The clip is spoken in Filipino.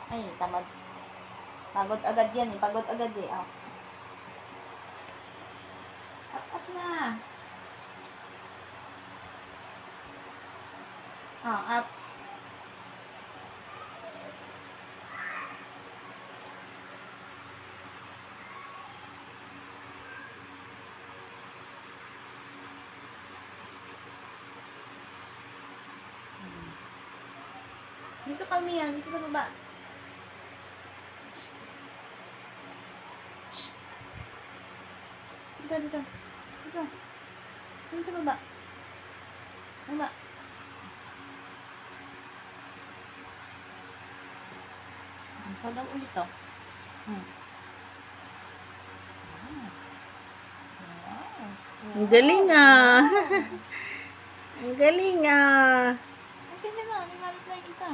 Ay, tamad. Pagod agad yan eh. Pagod agad eh. Oh. Up na. Oh, up. Dito kami yan. Dito sa baba. Dito, dito. Dito. Dito sa baba. Baba. Ikaw daw ulit to. Wow. Ang galing ah. Ang galing ah. Mas ganyan na. Nangalit na yung isa.